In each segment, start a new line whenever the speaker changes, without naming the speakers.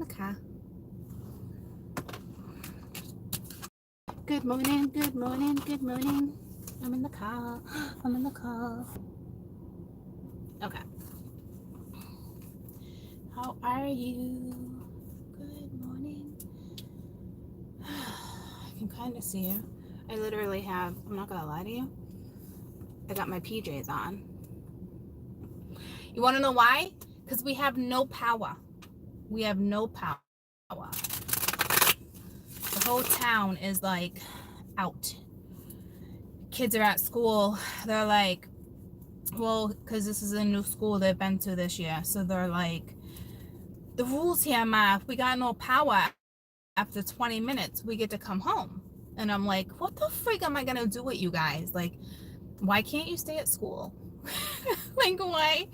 the car. Good morning, good morning, good morning. I'm in the car. I'm in the car. Okay. How are you? Good morning. I can kind of see you. I literally have, I'm not going to lie to you, I got my PJs on. You want to know why? Because we have no power. We have no power. The whole town is like out. Kids are at school. They're like, well, because this is a new school they've been to this year. So they're like, the rules here, Ma, if we got no power after 20 minutes, we get to come home. And I'm like, what the freak am I going to do with you guys? Like, why can't you stay at school? Like, why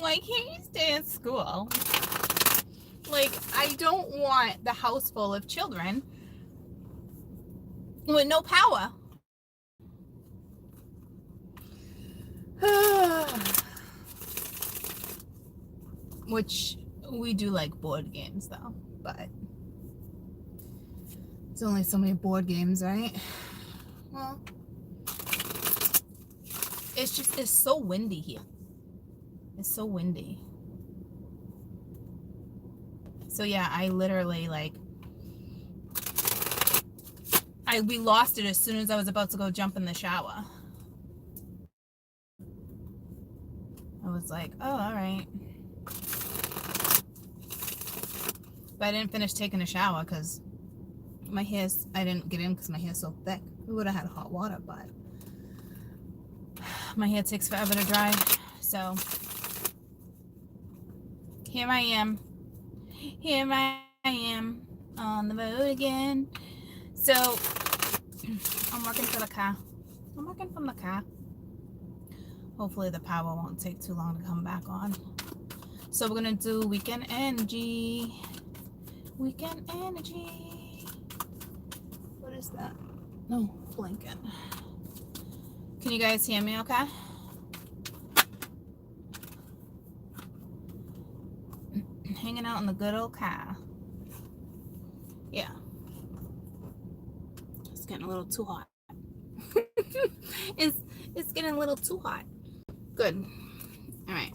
can't you stay at school? Like, I don't want the house full of children with no power. Which we do like board games though, but there's only so many board games, right? Well, it's so windy here. It's so windy. So yeah, I literally we lost it as soon as I was about to go jump in the shower. I was like, oh, all right. But I didn't finish taking a shower because my hair's, I didn't get in because my hair's so thick. We would have had hot water, but my hair takes forever to dry. So here I am. Here I am on the road again. So I'm working for the car. I'm working from the car. Hopefully the power won't take too long to come back on. So we're going to do weekend energy. Weekend energy. What is that? No, blinking. Can you guys hear me okay? Hanging out in the good old car. Yeah. It's getting a little too hot. It's getting a little too hot. Good. All right.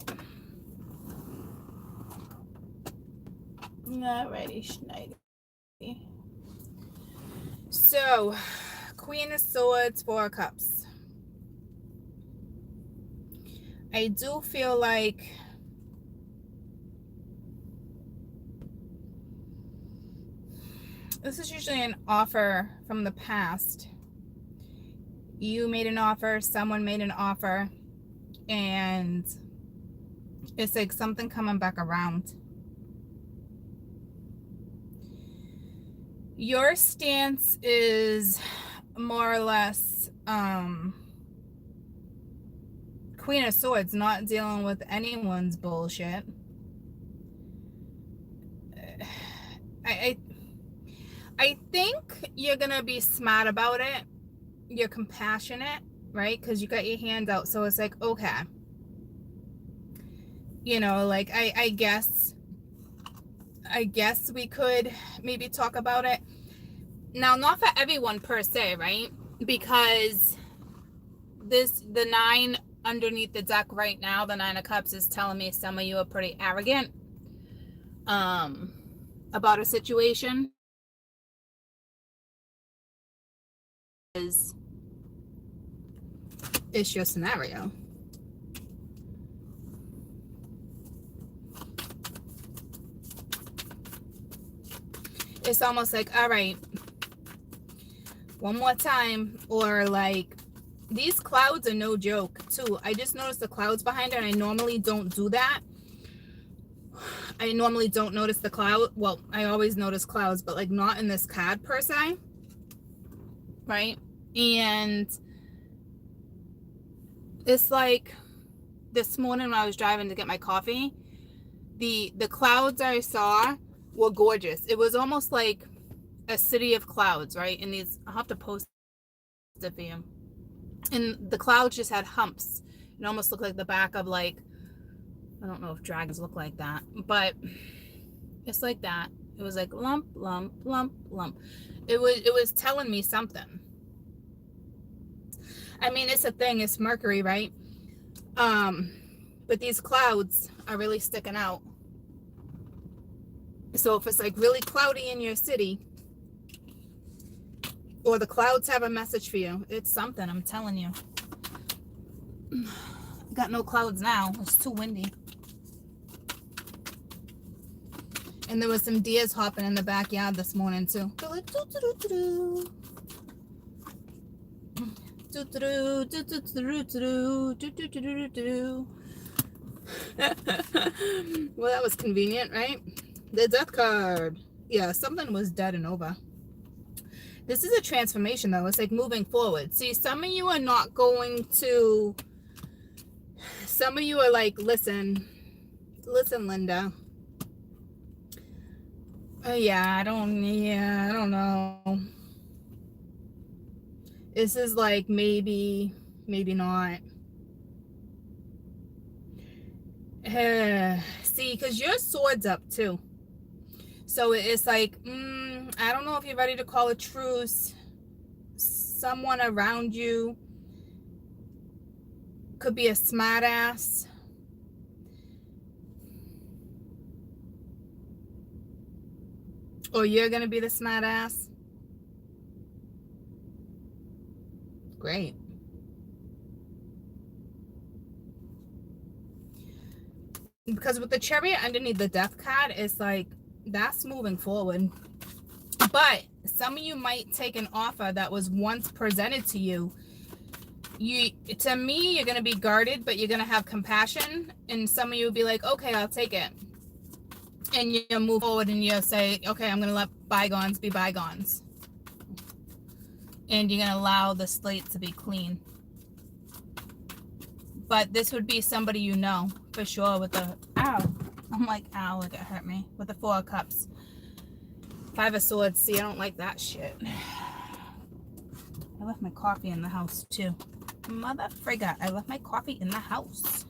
Alrighty, schneidi. So, Queen of Swords, Four of Cups. I do feel like this is usually an offer from the past. You made an offer, someone made an offer, and it's like something coming back around. Your stance is more or less Queen of Swords, not dealing with anyone's bullshit. I think you're gonna be smart about it. You're compassionate, right? Because you got your hand out, so it's like, okay, you know, like I guess we could maybe talk about it now. Not for everyone per se, right? Because the 9 underneath the deck right now, the 9 of Cups, is telling me some of you are pretty arrogant about a situation. It's your scenario. It's almost like, all right, one more time. Or like, these clouds are no joke too. I just noticed the clouds behind it, and I normally don't do that. I normally don't notice the cloud. Well, I always notice clouds, but like not in this card per se, right? And it's like this morning when I was driving to get my coffee, the clouds I saw were gorgeous. It was almost like a city of clouds, right? And these, I'll have to post it for you. And the clouds just had humps. It almost looked like the back of, like, I don't know if dragons look like that, but it's like that. It was like lump, lump, lump, lump. It was telling me something. I mean, it's a thing. It's Mercury, right? But these clouds are really sticking out. So if it's like really cloudy in your city, or the clouds have a message for you, it's something, I'm telling you. Got no clouds now. It's too windy. And there was some deers hopping in the backyard this morning too. They're like doo doo doo doo. Doo doo doo doo doo doo doo doo doo doo. Well, that was convenient, right? The death card. Yeah, something was dead and over. This is a transformation though. It's like moving forward. See, some of you are not going to, some of you are like, listen, Linda. I don't know. This is like maybe not. See, because your sword's up too. So it's like, I don't know if you're ready to call a truce. Someone around you could be a smart ass. Or you're going to be the smart ass. Great. Because with the Chariot underneath the Death card, it's like, that's moving forward. But some of you might take an offer that was once presented to you. To me, you're going to be guarded, but you're going to have compassion. And some of you will be like, okay, I'll take it. And you'll move forward and you'll say, okay, I'm going to let bygones be bygones. And you're going to allow the slate to be clean. But this would be somebody you know, for sure, with the, ow. I'm like, ow, like it hurt me. With the 4 of Cups. 5 of Swords. See, I don't like that shit. I left my coffee in the house, too. Mother frigga, I left my coffee in the house.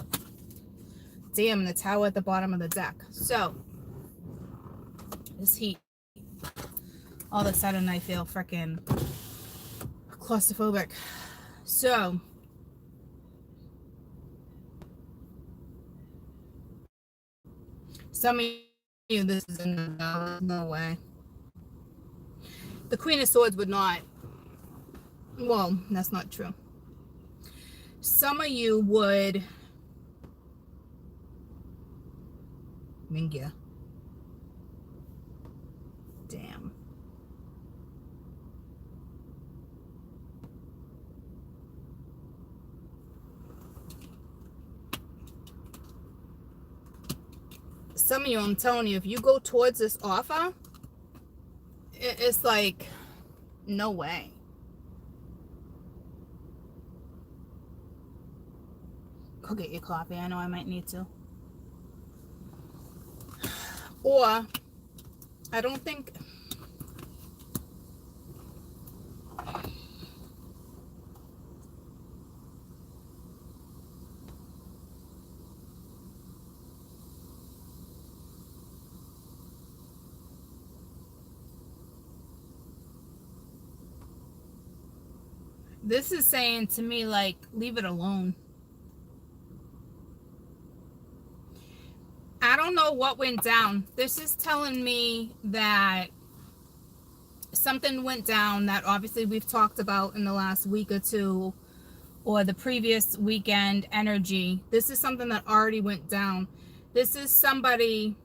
Damn, the tower at the bottom of the deck. So, this heat. All of a sudden, I feel freaking claustrophobic. So, some of you, this is no way. The Queen of Swords would not. Well, that's not true. Some of you would. Mingia. Damn. Some of you, I'm telling you, if you go towards this offer, it's like, no way. Go get your coffee. I know I might need to. Or, I don't think... This is saying to me, like, leave it alone. I don't know what went down. this is telling me that something went down that obviously we've talked about in the last week or two, or the previous weekend energy. This is something that already went down. This is somebody,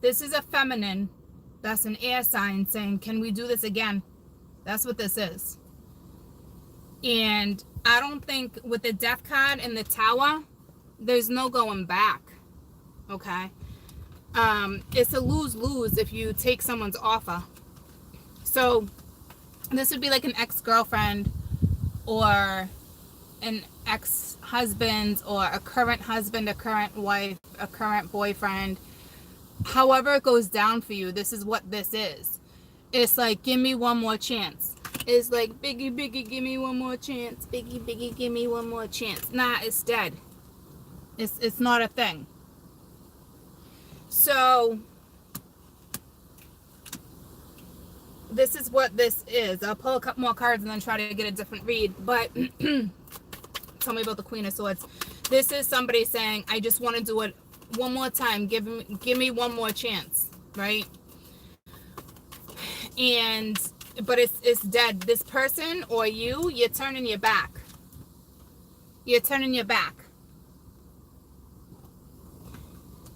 this is a feminine, that's an air sign saying, can we do this again? That's what this is. And I don't think with the Death card and the Tower, there's no going back. Okay? It's a lose-lose if you take someone's offer. So this would be like an ex-girlfriend or an ex-husband or a current husband, a current wife, a current boyfriend. However it goes down for you, this is what this is. It's like, give me one more chance. It's like, Biggie, Biggie, give me one more chance. Biggie, Biggie, give me one more chance. Nah, it's dead. It's not a thing. So, this is what this is. I'll pull a couple more cards and then try to get a different read. But tell me about the Queen of Swords. This is somebody saying, I just want to do it one more time. Give me one more chance, right? And but it's dead. This person or you're turning your back. You're turning your back.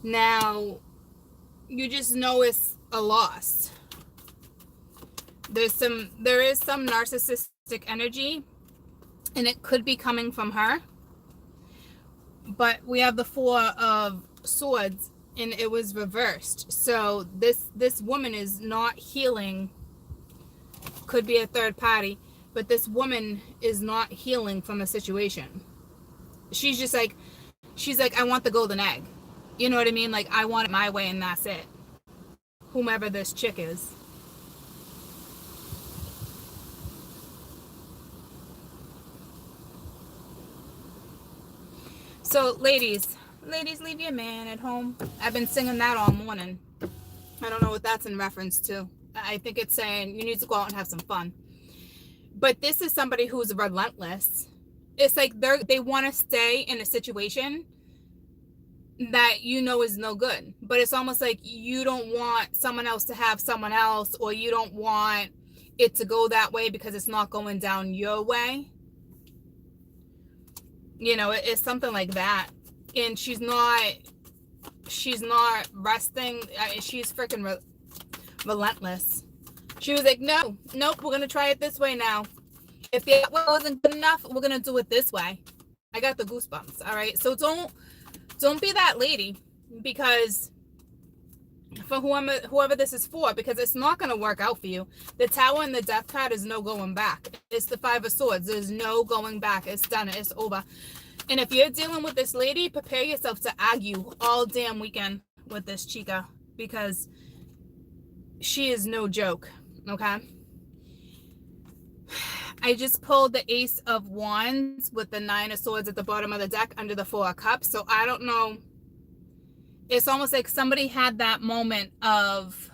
Now, you just know it's a loss. There is some narcissistic energy, and it could be coming from her. But we have the Four of Swords, and it was reversed. So this woman is not healing. Could be a third party, but this woman is not healing from a situation. She's just like, I want the golden egg. You know what I mean? Like, I want it my way, and that's it. Whomever this chick is. So, ladies, leave your man at home. I've been singing that all morning. I don't know what that's in reference to. I think it's saying you need to go out and have some fun. But this is somebody who's relentless. It's like they want to stay in a situation that you know is no good. But it's almost like you don't want someone else to have someone else, or you don't want it to go that way because it's not going down your way. You know, it's something like that. And she's not resting. She's freaking relentless. She was like, nope, we're going to try it this way now. If the other way wasn't good enough, we're going to do it this way. I got the goosebumps. All right. So don't be that lady, because for whoever this is for, because it's not going to work out for you. The Tower and the Death card is no going back. It's the Five of Swords. There's no going back. It's done. It's over. And if you're dealing with this lady, prepare yourself to argue all damn weekend with this chica, because she is no joke. Okay. I just pulled the Ace of Wands with the Nine of Swords at the bottom of the deck under the Four of Cups. So I don't know. It's almost like somebody had that moment of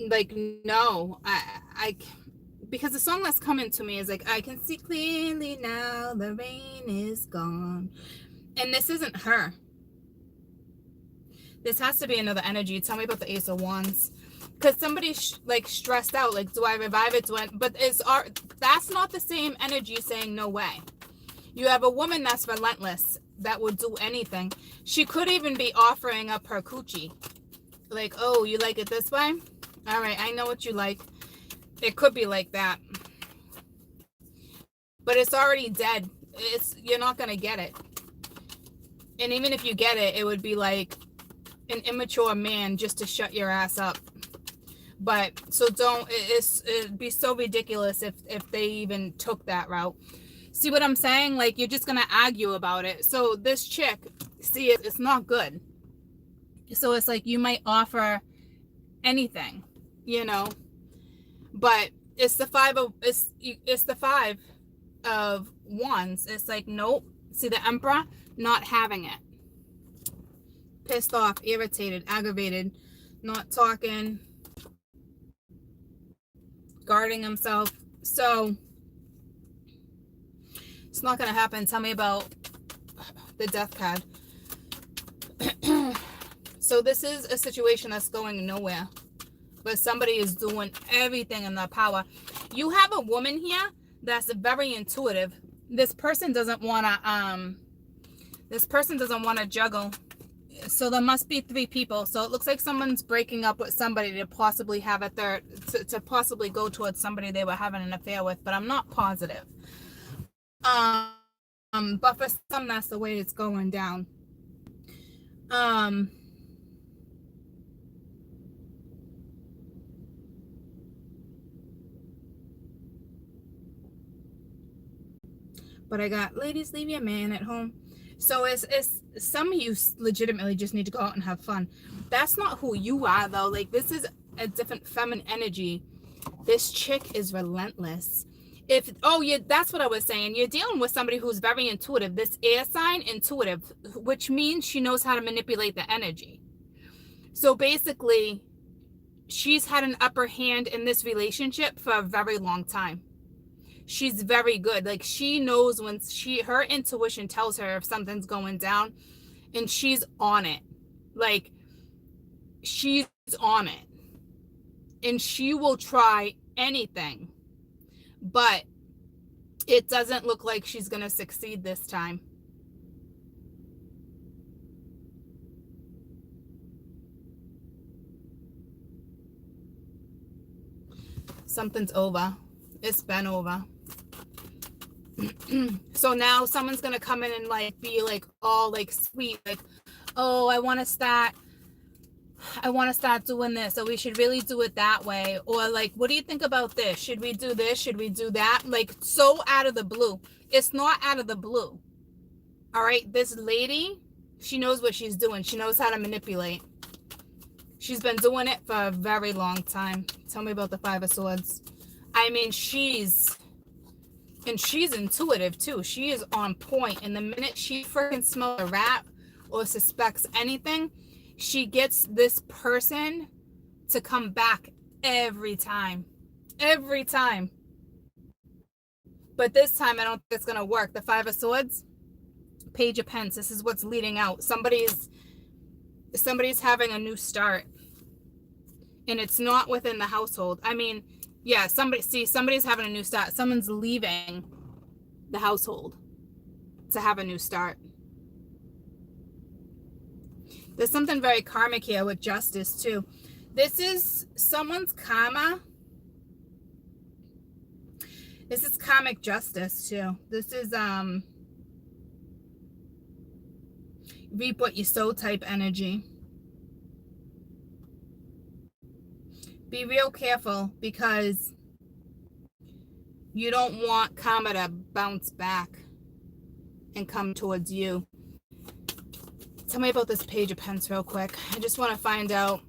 like, no, I because the song that's coming to me is like, I can see clearly now, the rain is gone. And this isn't her. This has to be another energy. Tell me about the Ace of Wands. Because somebody's like stressed out. Like, do I revive it? But that's not the same energy saying no way. You have a woman that's relentless, that would do anything. She could even be offering up her coochie. Like, oh, you like it this way? All right, I know what you like. It could be like that. But it's already dead. You're not going to get it. And even if you get it, it would be like an immature man just to shut your ass up. But so it'd be so ridiculous if they even took that route. See what I'm saying? Like, you're just gonna argue about it. So this chick, see, it's not good. So it's like you might offer anything, you know, but it's the five of wands. It's like, nope. See the Emperor, not having it. Pissed off, irritated, aggravated, not talking, guarding himself. So it's not going to happen. Tell me about the Death card. So this is a situation that's going nowhere, but somebody is doing everything in their power. You have a woman here that's very intuitive. This person doesn't want to juggle. So there must be three people. So it looks like someone's breaking up with somebody to possibly have a third, to possibly go towards somebody they were having an affair with, but I'm not positive. But for some, that's the way it's going down. But I got, ladies, leave your man at home. So it's some of you legitimately just need to go out and have fun. That's not who you are, though. Like, this is a different feminine energy. This chick is relentless. if, oh yeah, that's what I was saying. You're dealing with somebody who's very intuitive. This air sign, intuitive, which means she knows how to manipulate the energy. So basically, she's had an upper hand in this relationship for a very long time. She's very good. Like, she knows when her intuition tells her if something's going down, and she's on it. Like, she's on it. And she will try anything. But it doesn't look like she's going to succeed this time. Something's over. It's been over. So now someone's going to come in and like be like all like sweet, like, oh, I want to start doing this, so we should really do it that way. Or like, what do you think about this? Should we do this? Should we do that? Like, so out of the blue. It's not out of the blue. All right, this lady, she knows what she's doing. She knows how to manipulate. She's been doing it for a very long time. Tell me about the Five of Swords. I mean, she's intuitive too. She is on point. And the minute she freaking smells a rat or suspects anything, she gets this person to come back every time. Every time. But this time, I don't think it's going to work. The Five of Swords, Page of Pence. This is what's leading out. Somebody's having a new start. And it's not within the household. I mean, yeah, somebody's having a new start. Someone's leaving the household to have a new start. There's something very karmic here with justice too. This is someone's karma. This is karmic justice too. This is reap what you sow type energy. Be real careful, because you don't want karma to bounce back and come towards you. Tell me about this Page of Pence real quick. I just want to find out.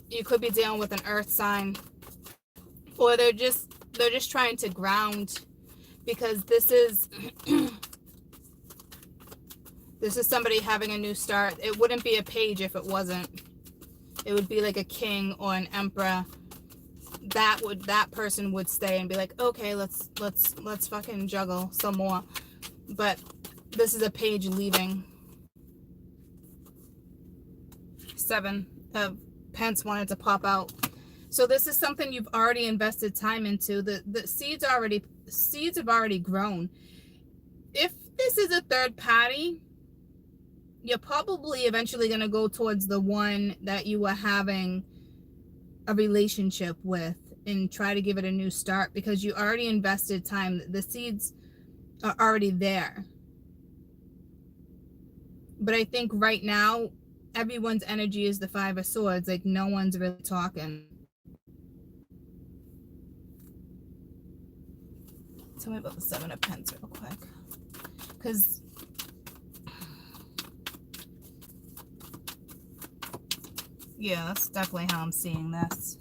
You could be dealing with an earth sign, or they're just trying to ground, because this is this is somebody having a new start. It wouldn't be a page if it wasn't. It would be like a king or an emperor. That person would stay and be like, okay, let's fucking juggle some more. But this is a page leaving. Seven of Pence wanted to pop out. So this is something you've already invested time into. The seeds have already grown. If this is a third party, you're probably eventually going to go towards the one that you were having a relationship with and try to give it a new start, because you already invested time. The seeds are already there. But I think right now, everyone's energy is the Five of Swords. Like, no one's really talking. Tell me about the Seven of Pence real quick. Because yeah, that's definitely how I'm seeing this.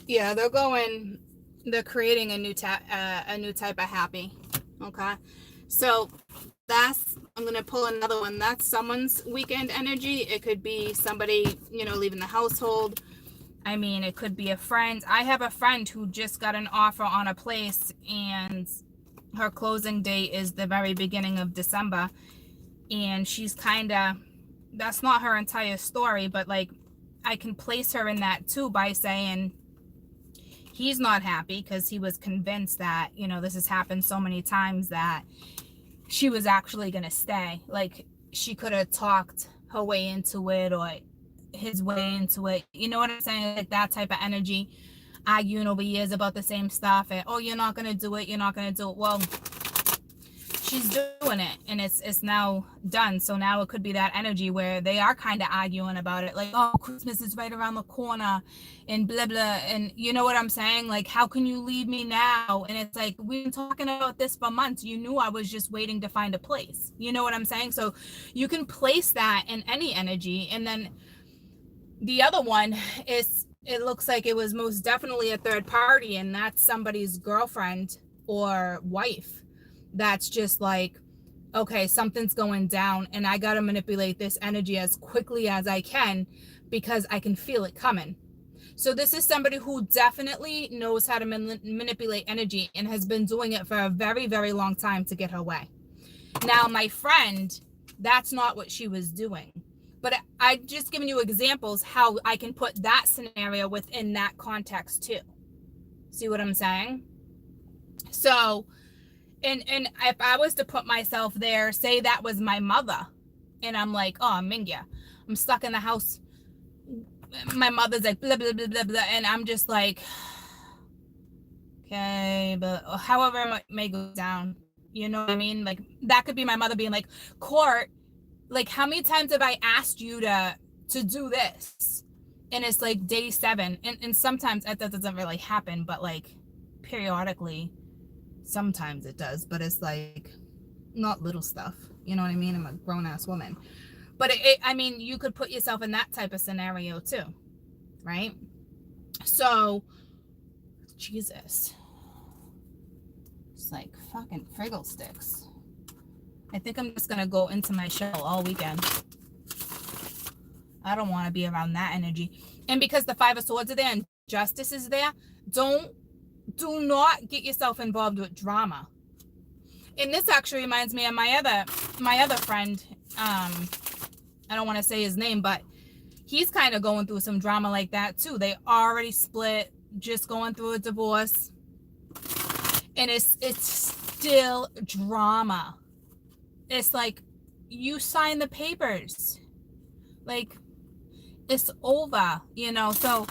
Yeah, they're creating a new type of happy. Okay. So I'm going to pull another one. That's someone's weekend energy. It could be somebody, leaving the household. I mean, it could be a friend. I have a friend who just got an offer on a place, and her closing date is the very beginning of December. And she's that's not her entire story, but like, I can place her in that too by saying he's not happy because he was convinced that, this has happened so many times that she was actually going to stay. Like, she could have talked her way into it, or his way into it. You know what I'm saying? Like, that type of energy, arguing over years about the same stuff, and, oh, you're not going to do it. You're not going to do it. Well, she's doing it, and it's now done. So now it could be that energy where they are kind of arguing about it, like, oh, Christmas is right around the corner and blah blah, and you know what I'm saying, like, how can you leave me now? And it's like, we've been talking about this for months. You knew I was just waiting to find a place. You know what I'm saying? So you can place that in any energy. And then the other one is it looks like it was most definitely a third party, and that's somebody's girlfriend or wife that's just like, okay, something's going down and I got to manipulate this energy as quickly as I can because I can feel it coming. So this is somebody who definitely knows how to manipulate energy and has been doing it for a very, very long time to get her way. Now, my friend, that's not what she was doing. But I've just given you examples how I can put that scenario within that context too. See what I'm saying? So, and if I was to put myself there, say that was my mother, and I'm like, oh, Mingya, I'm stuck in the house. My mother's like, blah, blah, blah, blah, blah. And I'm just like, okay, but however it may go down, you know what I mean? Like, that could be my mother being like, Court, like, how many times have I asked you to do this? And it's like day 7. And sometimes that doesn't really happen, but like periodically, sometimes it does. But it's like not little stuff. You know what I mean? I'm a grown ass woman. But I mean, you could put yourself in that type of scenario too, right? So, Jesus. It's like fucking Friggle sticks. I think I'm just going to go into my shell all weekend. I don't want to be around that energy. And because the 5 of Swords are there and Justice is there, do not get yourself involved with drama. And this actually reminds me of my other friend. I don't want to say his name, but he's kind of going through some drama like that too. They already split, just going through a divorce. And it's still drama. It's like, you sign the papers. Like, it's over, you know? So,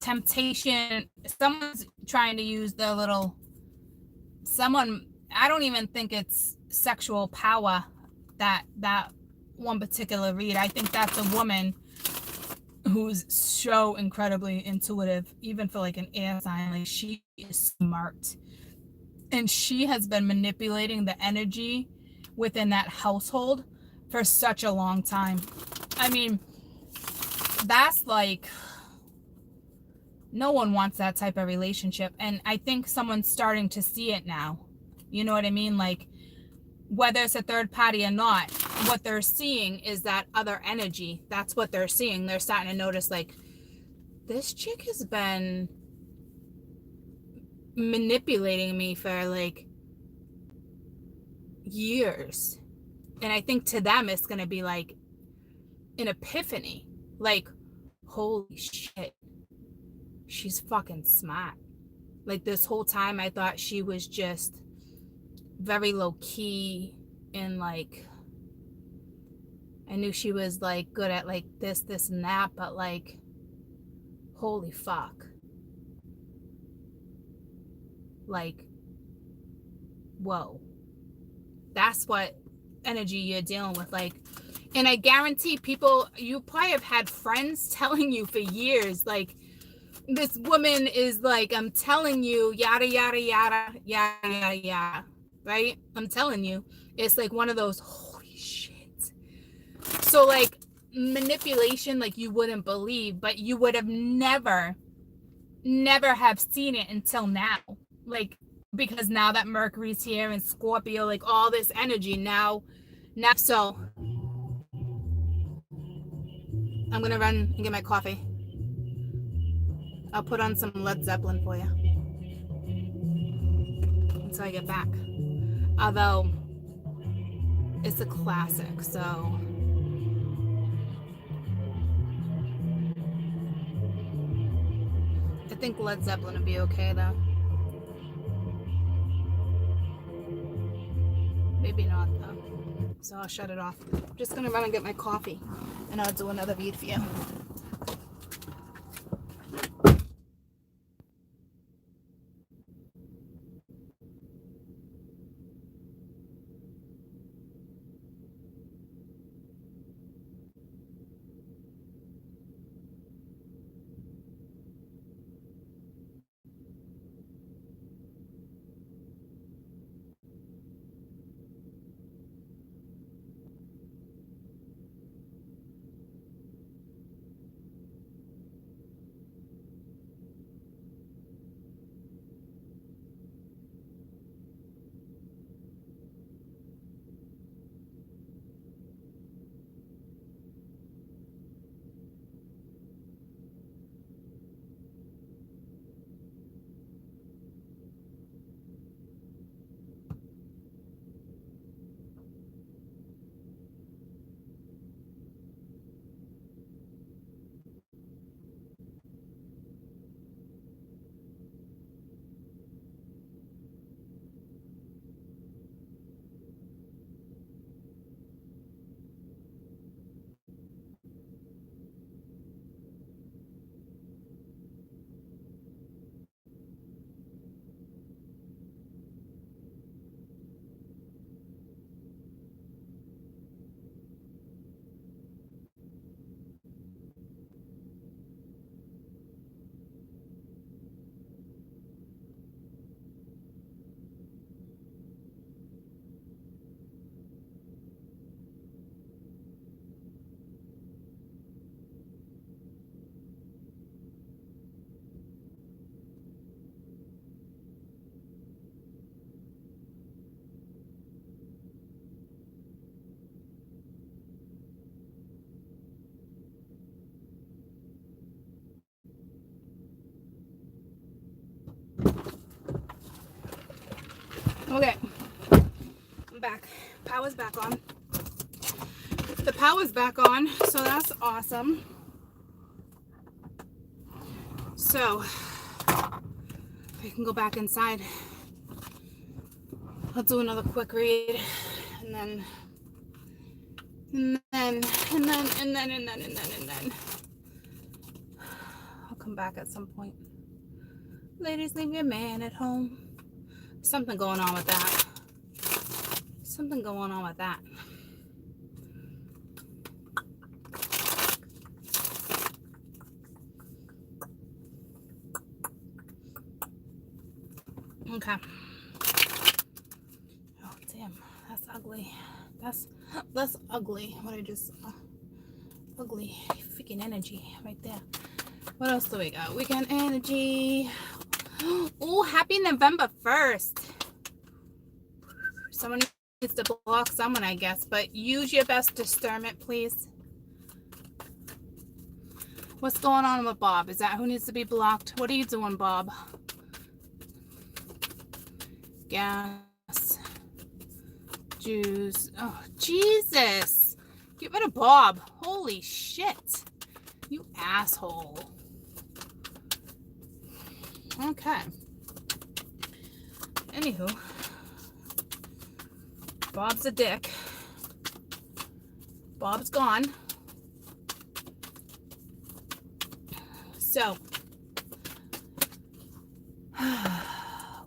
temptation, someone's trying to use their little, I don't even think it's sexual power, that one particular read. I think that's a woman who's so incredibly intuitive, even for like an air sign. Like, she is smart. And she has been manipulating the energy within that household for such a long time. I mean, that's like, no one wants that type of relationship. And I think someone's starting to see it now. You know what I mean? Like, whether it's a third party or not, what they're seeing is that other energy. That's what they're seeing. They're starting to notice, like, this chick has been manipulating me for like years. And I think to them it's going to be like an epiphany. Like, holy shit, she's fucking smart. Like, this whole time I thought she was just very low key, and like, I knew she was like good at like this and that, but like, holy fuck. Like, whoa. That's what energy you're dealing with. Like, and I guarantee people, you probably have had friends telling you for years, like, this woman is like, I'm telling you, yada, yada, yada, yada, yada, yada, right? I'm telling you. It's like one of those, holy shit. So like, manipulation, like, you wouldn't believe, but you would have never have seen it until now. Like, because now that Mercury's here and Scorpio, like, all this energy now, so I'm gonna run and get my coffee. I'll put on some Led Zeppelin for you until I get back. Although, it's a classic, so I think Led Zeppelin would be okay, though. Maybe not, though. So I'll shut it off. I'm just gonna run and get my coffee, and I'll do another read for you. Okay, I'm back. Power's back on. The power's back on, so that's awesome. So we can go back inside. I'll do another quick read, and then I'll come back at some point. Ladies, leave your man at home. Something going on with that. Something going on with that. Okay. Oh, damn. That's ugly. That's ugly. What I just ugly freaking energy right there. What else do we got? Weekend energy. Oh, happy November 1st. Someone needs to block someone, I guess, but use your best discernment, please. What's going on with Bob? Is that who needs to be blocked? What are you doing, Bob? Gas. Jews. Oh, Jesus. Get rid of Bob. Holy shit. You asshole. Okay. Anywho. Bob's a dick. Bob's gone. So.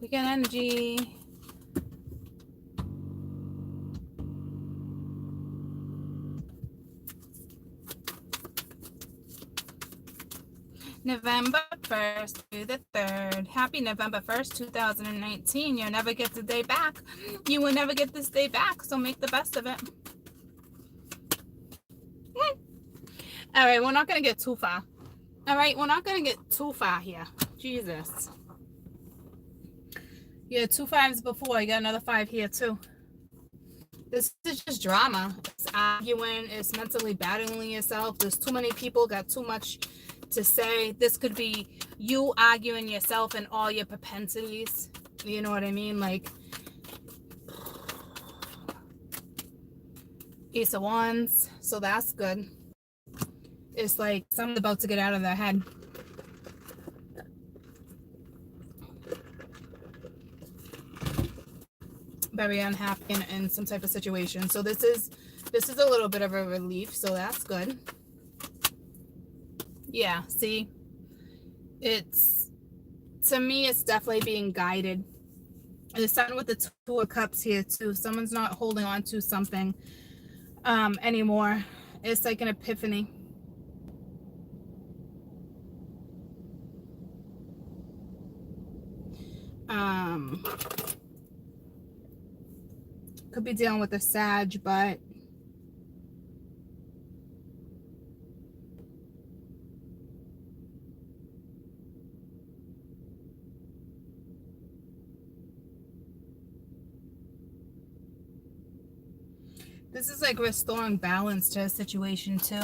Weekend energy. November 1st to the 3rd. Happy November 1st, 2019. You'll never get the day back. You will never get this day back, so make the best of it. All right, we're not going to get too far. All right, we're not going to get too far here. Jesus. You had 2 5s before. You got another 5 here, too. This is just drama. It's arguing. It's mentally battling yourself. There's too many people. Got too much to say. This could be you arguing yourself and all your propensities. You know what I mean? Like, Ace of Wands. So that's good. It's like someone's about to get out of their head. Very unhappy in some type of situation. So this is a little bit of a relief. So that's good. Yeah, see, to me, it's definitely being guided. The Sun with the 2 of Cups here too. Someone's not holding on to something anymore. It's like an epiphany. Could be dealing with a Sag, but this is like restoring balance to a situation too.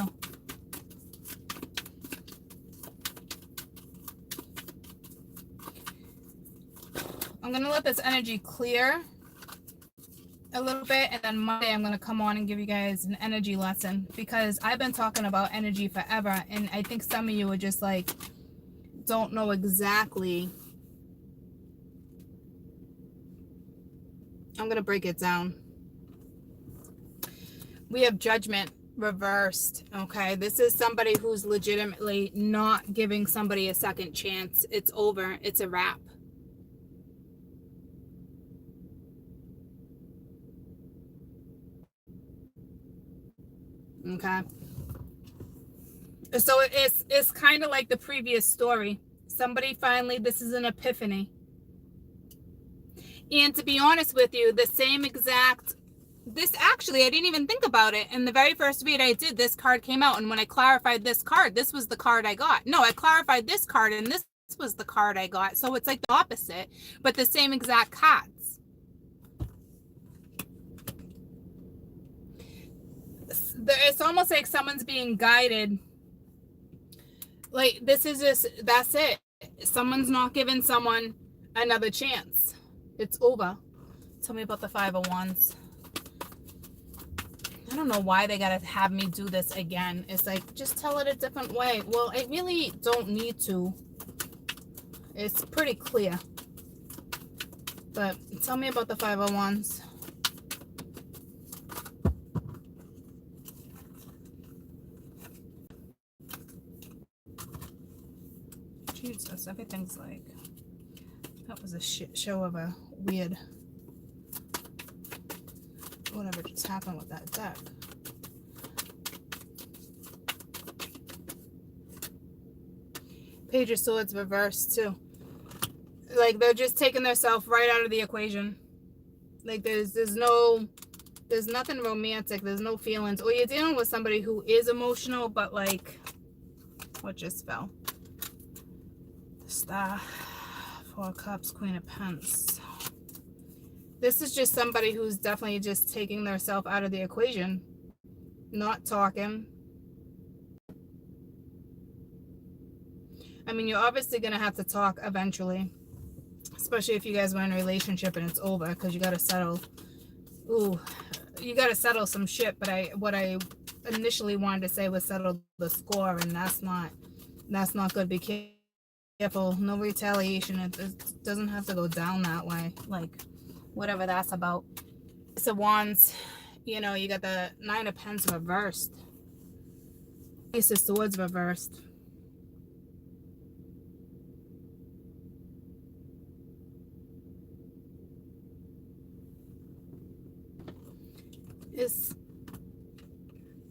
I'm going to let this energy clear a little bit, and then Monday I'm going to come on and give you guys an energy lesson, because I've been talking about energy forever, and I think some of you are just like, don't know exactly. I'm going to break it down. We have Judgment reversed. Okay, this is somebody who's legitimately not giving somebody a second chance. It's over. It's a wrap. Okay, so it's kind of like the previous story. Somebody finally, this is an epiphany. And to be honest with you, the same exact, this actually, I didn't even think about it. In the very first read I did, this card came out. And when I clarified this card, this was the card I got. No, I clarified this card and this was the card I got. So it's like the opposite, but the same exact cards. It's almost like someone's being guided. Like, this is just, that's it. Someone's not giving someone another chance. It's over. Tell me about the Five of Wands. I don't know why they gotta have me do this again. It's like, just tell it a different way. Well, I really don't need to. It's pretty clear. But tell me about the Five of Wands. Jesus, everything's like... That was a shit show of a weird... Whatever just happened with that deck. Page of Swords reversed too. Like, they're just taking themselves right out of the equation. Like, there's nothing romantic. There's no feelings. Or you're dealing with somebody who is emotional, but like, what just fell? The Star, Four of Cups, Queen of Pentacles. This is just somebody who's definitely just taking themselves out of the equation. Not talking. I mean, you're obviously going to have to talk eventually. Especially if you guys were in a relationship and it's over. Because you got to settle. Ooh. You got to settle some shit. But what I initially wanted to say was settle the score. And that's not good. Be careful. No retaliation. It doesn't have to go down that way. Like... whatever that's about. Ace of Wands, you know, you got the Nine of Pentacles reversed. Ace of Swords reversed. It's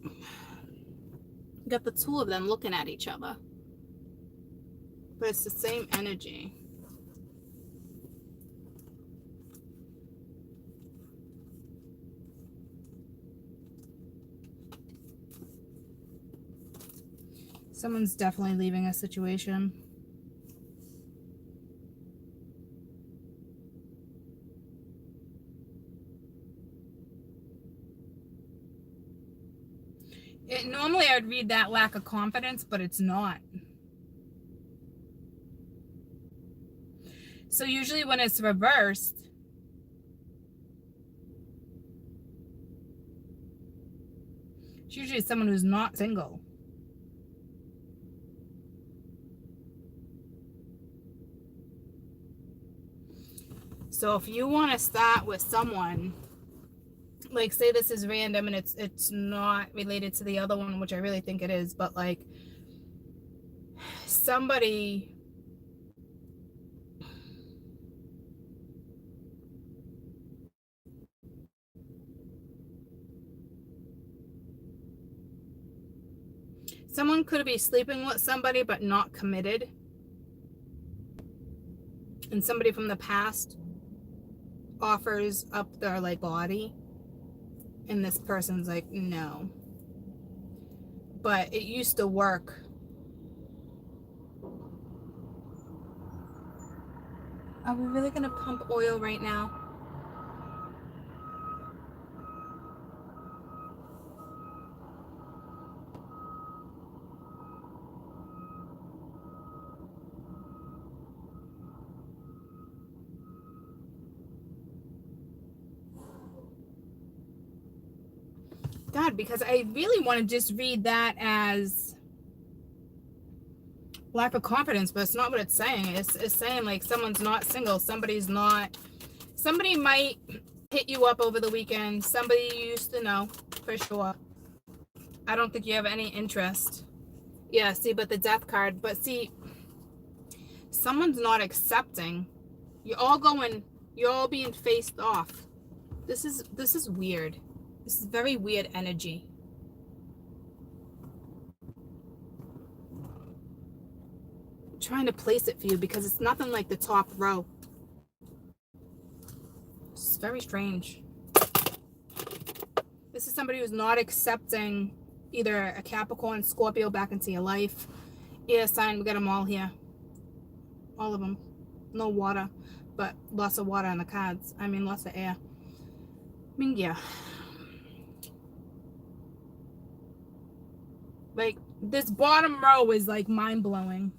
you got the two of them looking at each other. But it's the same energy. Someone's definitely leaving a situation. Normally I would read that lack of confidence, but it's not. So usually when it's reversed, it's usually someone who's not single. So if you want to start with someone, like say this is random and it's not related to the other one, which I really think it is, but like somebody could be sleeping with somebody but not committed. And somebody from the past offers up their like body and this person's like, no, but it used to work. Are we really gonna pump oil right now? God, because I really want to just read that as lack of confidence, but it's not what it's saying. It's saying like someone's not single, somebody might hit you up over the weekend, somebody you used to know, for sure. I don't think you have any interest. Yeah, see, but the Death card, but see, someone's not accepting. You're all being faced off. This is weird. This is very weird energy. I'm trying to place it for you because it's nothing like the top row. It's very strange. This is somebody who's not accepting either a Capricorn, Scorpio back into your life. Air sign, we got them all here. All of them. No water, but lots of water on the cards. I mean, lots of air. I mean, yeah. Like, this bottom row is, like, mind-blowing.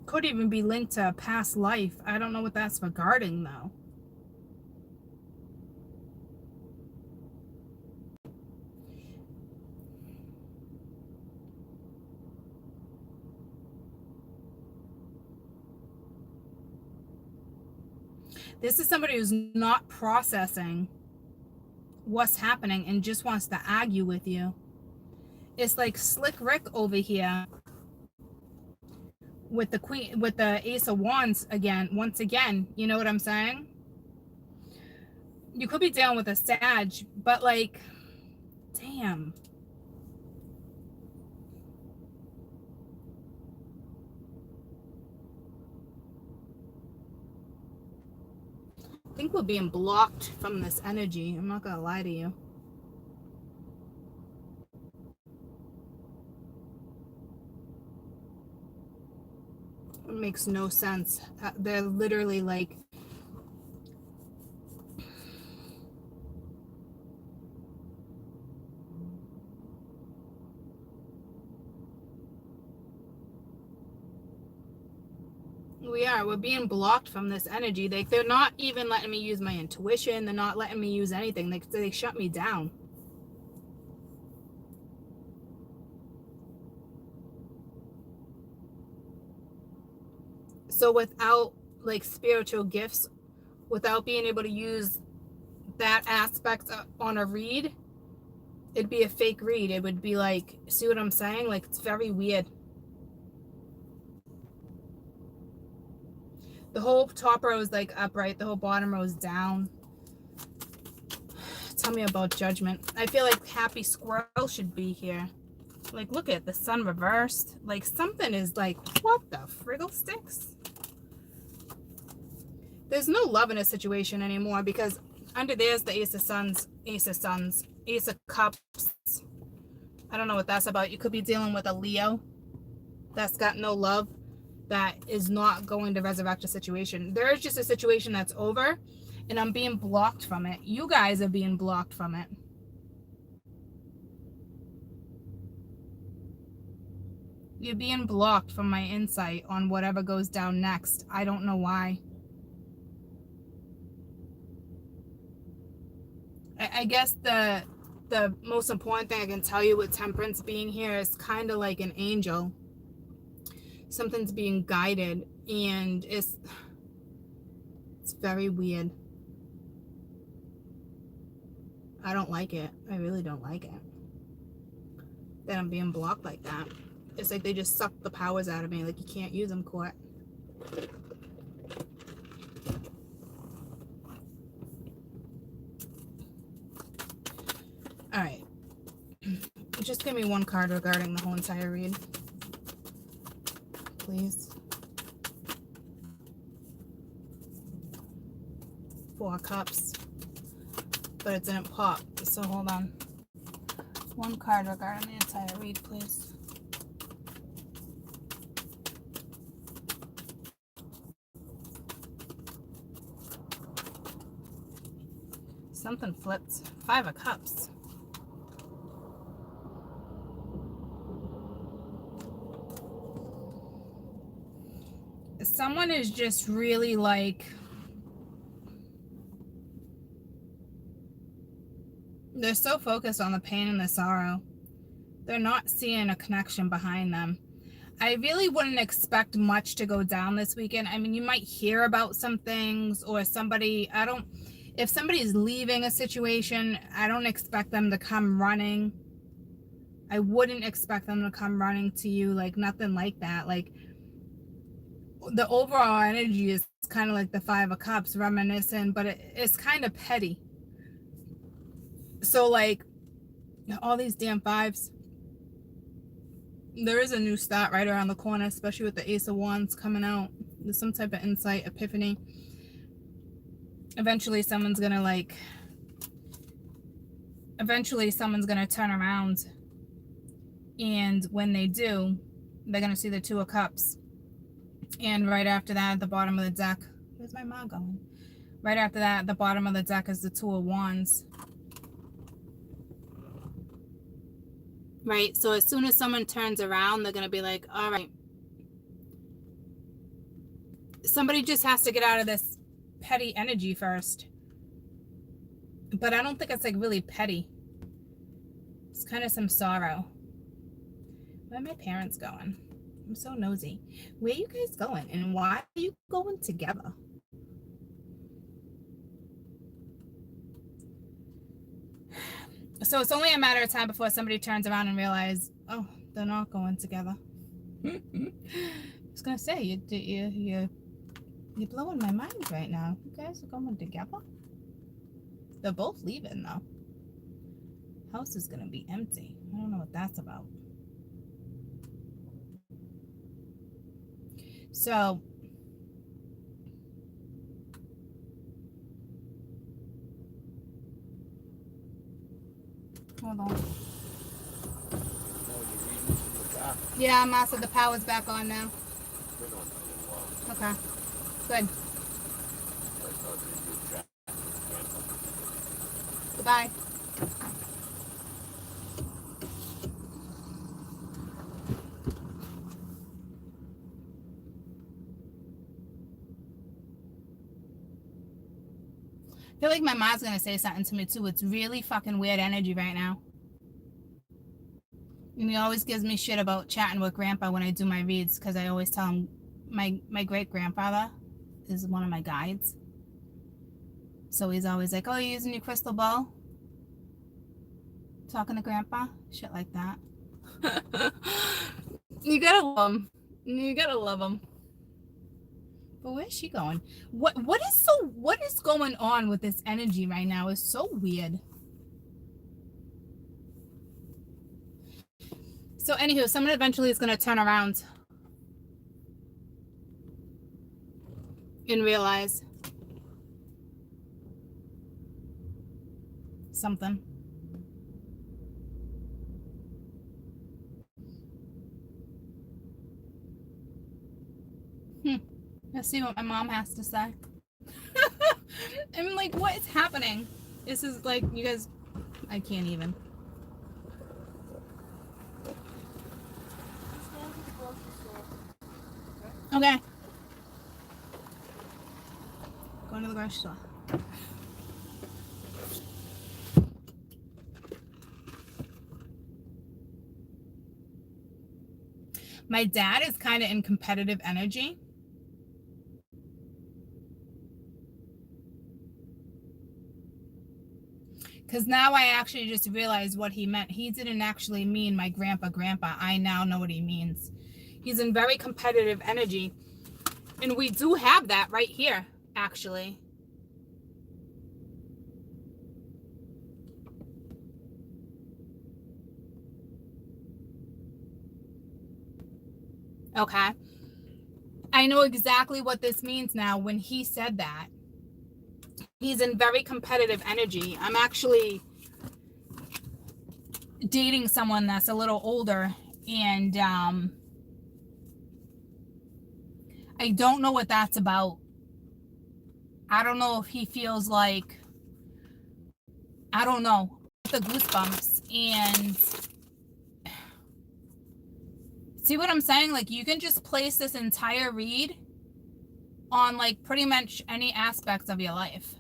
Could even be linked to a past life. I don't know what that's regarding though. This is somebody who's not processing what's happening and just wants to argue with you. It's like Slick Rick over here with the Queen, with the Ace of Wands again, once again. You know what I'm saying? You could be dealing with a Sag, but like, damn. I think we're being blocked from this energy. I'm not gonna lie to you. It makes no sense. They're literally like, we're being blocked from this energy. They're not even letting me use my intuition. They're not letting me use anything. They shut me down. So without like spiritual gifts, without being able to use that aspect on a read, it'd be a fake read. It would be like, see what I'm saying? Like, it's very weird. The whole top row is like upright. The whole bottom row is down. Tell me about judgment. I feel like Happy Squirrel should be here. Like, look at the sun reversed. Like, something is like, what the friggle sticks? There's no love in a situation anymore because under there's the Ace of Suns, Ace of Cups. I don't know what that's about. You could be dealing with a Leo that's got no love, that is not going to resurrect a situation. There's just a situation that's over and I'm being blocked from it. You guys are being blocked from it. You're being blocked from my insight on whatever goes down next. I don't know why. I guess the most important thing I can tell you with Temperance being here is kind of like an angel. Something's being guided and it's very weird. I don't like it. I really don't like it that I'm being blocked like that. It's like they just suck the powers out of me. Like, you can't use them, court. All right. Just give me one card regarding the whole entire read, please. 4 cups, but it didn't pop, so hold on. One card regarding the entire read, please. Something flipped. 5 of Cups. Someone is just really like, they're so focused on the pain and the sorrow. They're not seeing a connection behind them. I really wouldn't expect much to go down this weekend. I mean, you might hear about some things or somebody, if somebody's leaving a situation, I don't expect them to come running. I wouldn't expect them to come running to you, like nothing like that. Like, the overall energy is kind of like the 5 of Cups, reminiscent, but it's kind of petty. So like, all these damn 5s. There is a new start right around the corner, especially with the Ace of Wands coming out. There's some type of insight, epiphany. Eventually someone's gonna turn around, and when they do, they're gonna see the 2 of Cups. And right after that, at the bottom of the deck, where's my mom going? Right after that, at the bottom of the deck is the 2 of Wands. Right, so as soon as someone turns around, they're going to be like, all right, somebody just has to get out of this petty energy first. But I don't think it's like really petty. It's kind of some sorrow. Where are my parents going? I'm so nosy. Where are you guys going? And why are you going together? So it's only a matter of time before somebody turns around and realizes, oh, they're not going together. I was gonna say, you're blowing my mind right now. You guys are going together? They're both leaving though. House is gonna be empty. I don't know what that's about. So hold on. Yeah, Massa, the power's back on now. Okay, good. Goodbye. I feel like my mom's gonna say something to me too. It's really fucking weird energy right now. And he always gives me shit about chatting with grandpa when I do my reads, because I always tell him my great grandfather is one of my guides. So he's always like, oh, you're using your crystal ball? Talking to grandpa? Shit like that. You gotta love him. You gotta love him. But where's she going? What is going on with this energy right now? It's so weird. So anywho, someone eventually is gonna turn around and realize something. Let's see what my mom has to say. I'm like, what is happening? This is like, you guys, I can't even. Okay. Going to the grocery store. My dad is kind of in competitive energy. Because now I actually just realized what he meant. He didn't actually mean my grandpa. I now know what he means. He's in very competitive energy. And we do have that right here, actually. Okay. I know exactly what this means now when he said that. He's in very competitive energy. I'm actually dating someone that's a little older, and I don't know what that's about. I don't know if he feels like, I don't know, the goosebumps. And see what I'm saying? Like, you can just place this entire read on like pretty much any aspects of your life.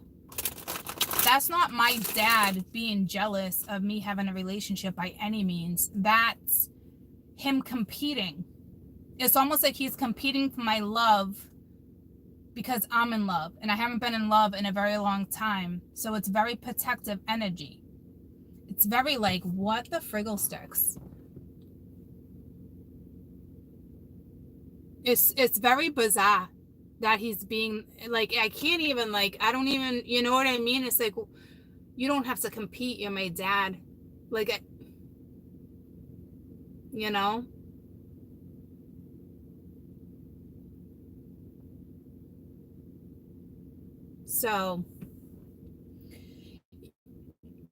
That's not my dad being jealous of me having a relationship by any means. That's him competing. It's almost like he's competing for my love because I'm in love, and I haven't been in love in a very long time. So it's very protective energy. It's very like, what the friggle sticks? It's very bizarre that he's being like, I can't even, like, I don't even, you know what I mean? It's like, you don't have to compete. You're my dad. Like, you know? So,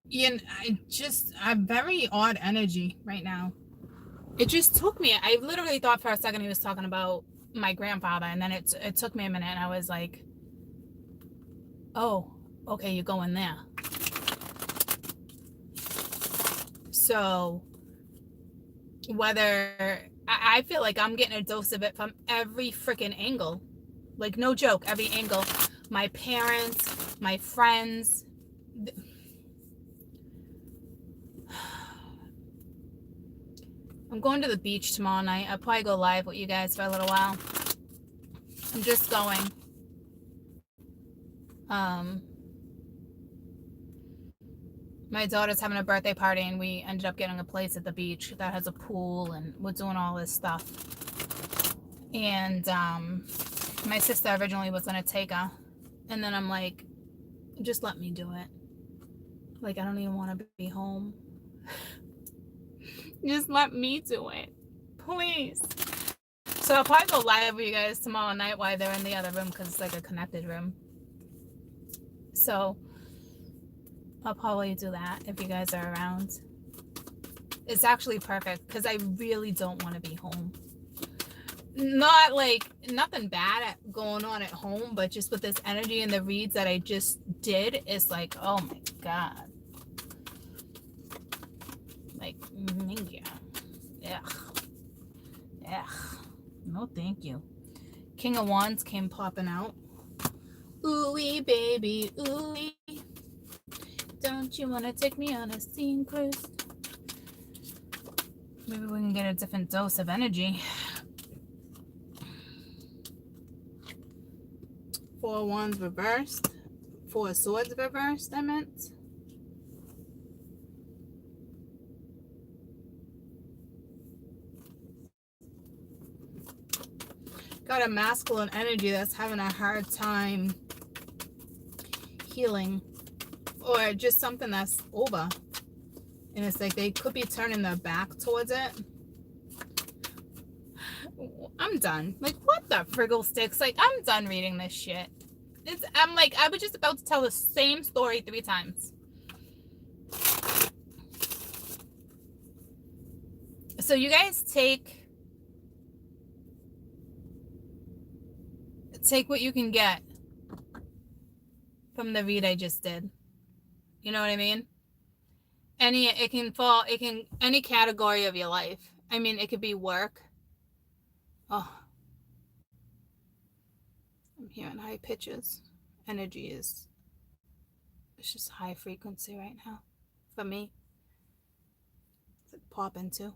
you know, I'm very odd energy right now. It just took me, I literally thought for a second he was talking about my grandfather, and then it took me a minute, and I was like, oh, okay, you're going there. So whether I feel like I'm getting a dose of it from every freaking angle. Like, no joke, every angle. My parents, my friends. I'm going to the beach tomorrow night. I'll probably go live with you guys for a little while. I'm just going. My daughter's having a birthday party, and we ended up getting a place at the beach that has a pool, and we're doing all this stuff. And my sister originally was going to take her, and then I'm like, just let me do it. Like, I don't even want to be home. Just let me do it, please. So I'll probably go live with you guys tomorrow night while they're in the other room, because it's like a connected room. So I'll probably do that if you guys are around. It's actually perfect because I really don't want to be home. Not like, nothing bad going on at home, but just with this energy and the reads that I just did, it's like, oh my God. Like, yeah. No, thank you. King of Wands came popping out. Ooh-wee, baby, ooh-wee. Don't you want to take me on a scene cruise? Maybe we can get a different dose of energy. 4 of Wands reversed. 4 of Swords reversed, I meant. Got a masculine energy that's having a hard time healing, or just something that's over, and it's like they could be turning their back towards it. I'm done. Like, what the friggle sticks? Like, I'm done reading this shit. I'm like, I was just about to tell the same story 3 times. So you guys take what you can get from the read I just did. You know what I mean? It can any category of your life. I mean, it could be work. Oh, I'm hearing high pitches. Energy it's just high frequency right now for me. It's like popping too.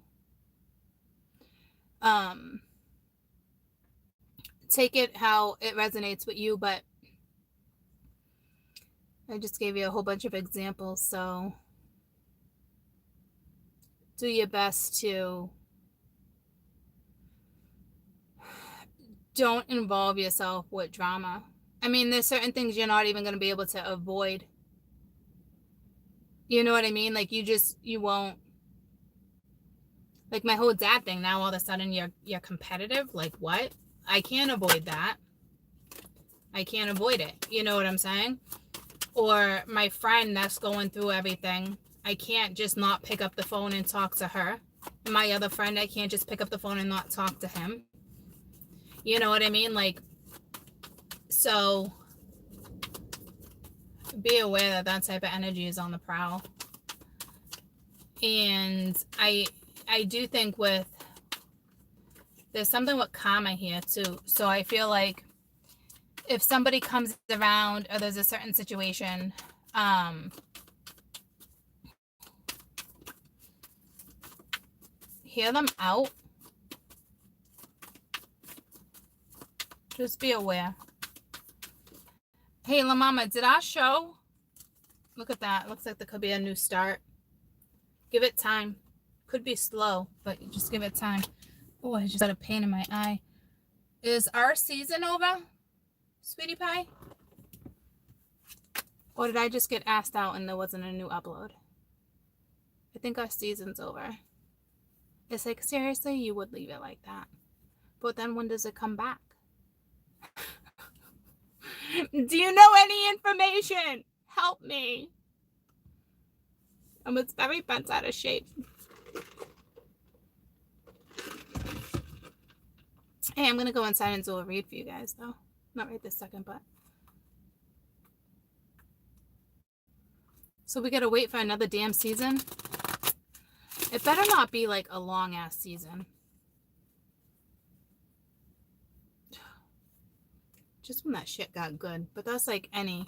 Take it how it resonates with you, but I just gave you a whole bunch of examples, so do your best to don't involve yourself with drama. I mean, there's certain things you're not even going to be able to avoid. You know what I mean? Like, you won't. Like my whole dad thing, now all of a sudden you're competitive. Like, what? I can't avoid that. I can't avoid it. You know what I'm saying? Or my friend that's going through everything, I can't just not pick up the phone and talk to her. And my other friend, I can't just pick up the phone and not talk to him. You know what I mean? Like, so be aware that that type of energy is on the prowl. And I do think there's something with karma here too. So I feel like if somebody comes around or there's a certain situation, hear them out. Just be aware. Hey, La Mama, did I show? Look at that. Looks like there could be a new start. Give it time. Could be slow, but just give it time. Oh, I just got a pain in my eye. Is our season over, sweetie pie? Or did I just get asked out and there wasn't a new upload? I think our season's over. It's like, seriously, you would leave it like that. But then when does it come back? Do you know any information? Help me. It's very bent out of shape. Hey, I'm going to go inside and do a read for you guys, though. Not right this second, but. So we got to wait for another damn season. It better not be like a long-ass season. Just when that shit got good. But that's like any...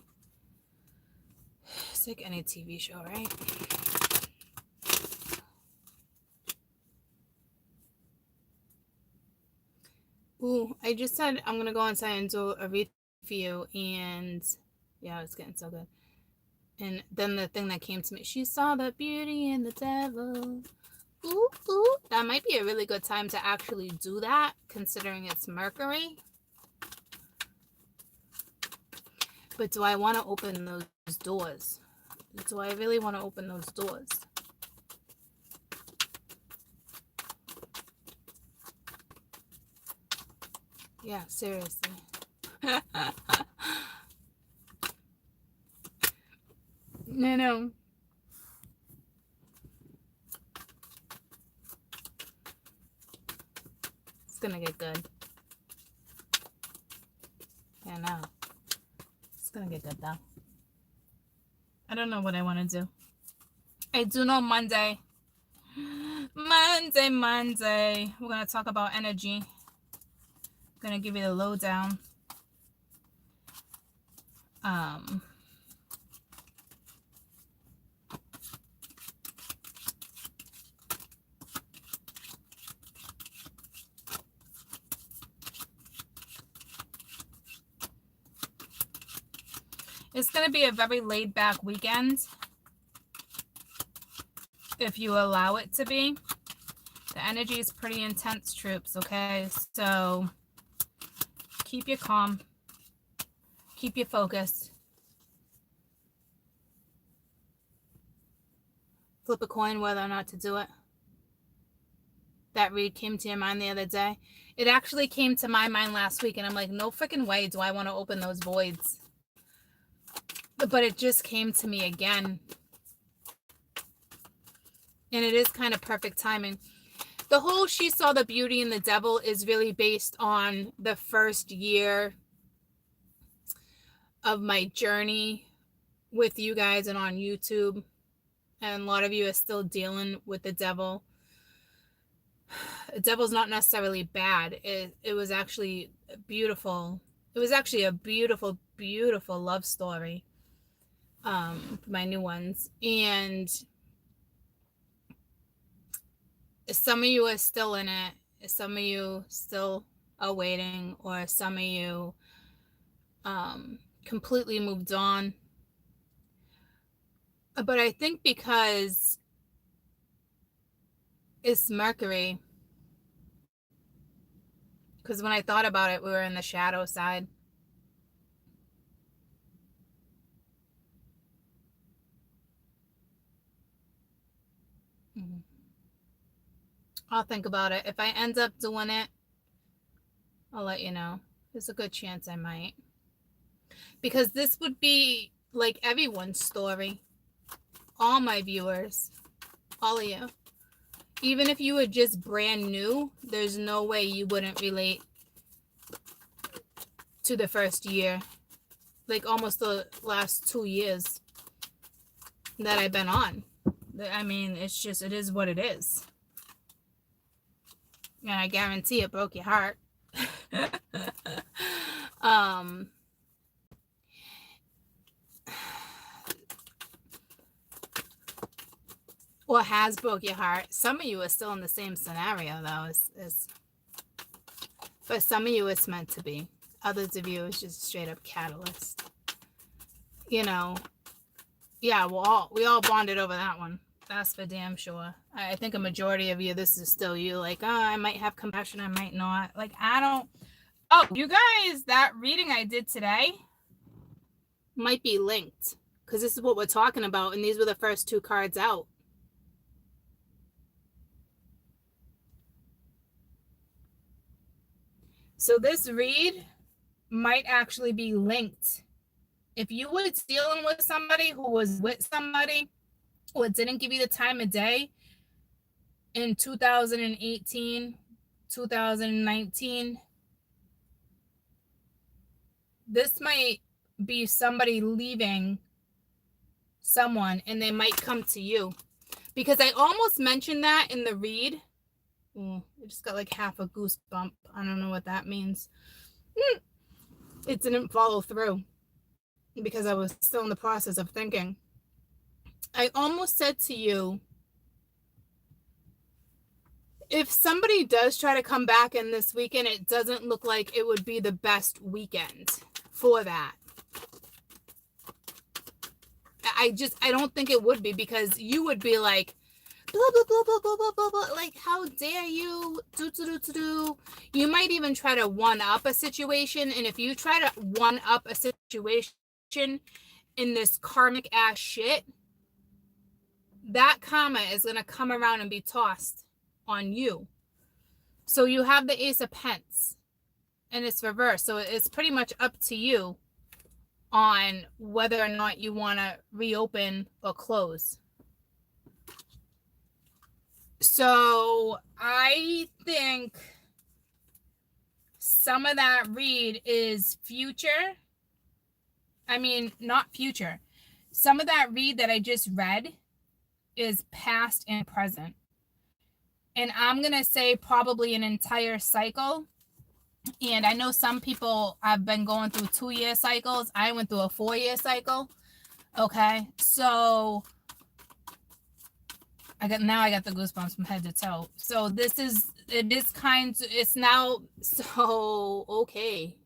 It's like any TV show, right? Ooh, I just said I'm going to go inside and do a read for you. And yeah, it's getting so good. And then the thing that came to me, she saw the beauty in the devil. Ooh, ooh. That might be a really good time to actually do that, considering it's Mercury. But do I want to open those doors? Do I really want to open those doors? Yeah, seriously. No. It's gonna get good. Yeah, no. It's gonna get good though. I don't know what I want to do. I do know Monday. Monday. We're gonna talk about energy. I'm gonna give you the lowdown. It's going to be a very laid-back weekend, if you allow it to be. The energy is pretty intense, troops, okay? So keep your calm. Keep your focus. Flip a coin whether or not to do it. That read came to your mind the other day. It actually came to my mind last week, and I'm like, no freaking way do I want to open those voids. But it just came to me again. And it is kind of perfect timing. The whole She Saw the Beauty in the Devil is really based on the first year of my journey with you guys and on YouTube. And a lot of you are still dealing with the devil. The devil's not necessarily bad. It was actually beautiful. It was actually a beautiful, beautiful love story. My new ones. And some of you are still in it. Some of you still are waiting. Or some of you completely moved on. But I think because it's Mercury, because when I thought about it, we were in the shadow side. I'll think about it. If I end up doing it, I'll let you know. There's a good chance I might. Because this would be like everyone's story. All my viewers. All of you. Even if you were just brand new, there's no way you wouldn't relate to the first year. Like almost the last 2 years that I've been on. I mean, it's just, it is what it is. And I guarantee it broke your heart. Or has broke your heart. Some of you are still in the same scenario, though. For some of you, it's meant to be. Others of you, it's just a straight up catalyst. You know, yeah, we all bonded over that one. That's for damn sure. I think a majority of you, this is still you. Like, oh, I might have compassion, I might not. Like, I don't. Oh, you guys, that reading I did today might be linked. Because this is what we're talking about. And these were the first 2 cards out. So this read might actually be linked. If you were dealing with somebody who was with somebody who didn't give you the time of day in 2018, 2019, this might be somebody leaving someone and they might come to you. Because I almost mentioned that in the read. I just got like half a goosebump. I don't know what that means. it didn't follow through because I was still in the process of thinking. I almost said to you, if somebody does try to come back in this weekend, it doesn't look like it would be the best weekend for that. I don't think it would be, because you would be like, blah, blah, blah, blah, blah, blah, blah, blah. Like, how dare you? Do. You might even try to one-up a situation. And if you try to one-up a situation in this karmic ass shit, that karma is going to come around and be tossed on you. So you have the Ace of Pence, and it's reversed. So it's pretty much up to you on whether or not you want to reopen or close. So I think some of that read is future. I mean, not future. Some of that read that I just read is past and present. And I'm going to say probably an entire cycle. And I know some people have been going through 2-year cycles. I went through a 4-year cycle. Okay. So I got the goosebumps from head to toe. So it's now, so, okay.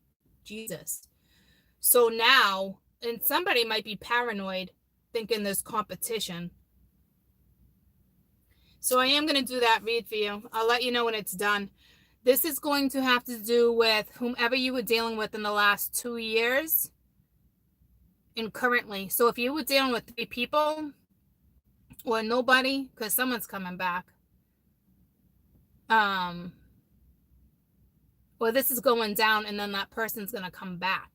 Jesus. So now, and somebody might be paranoid thinking there's competition. So I am going to do that read for you. I'll let you know when it's done. This is going to have to do with whomever you were dealing with in the last 2 years and currently. So if you were dealing with 3 people or nobody, because someone's coming back. Or this is going down and then that person's going to come back.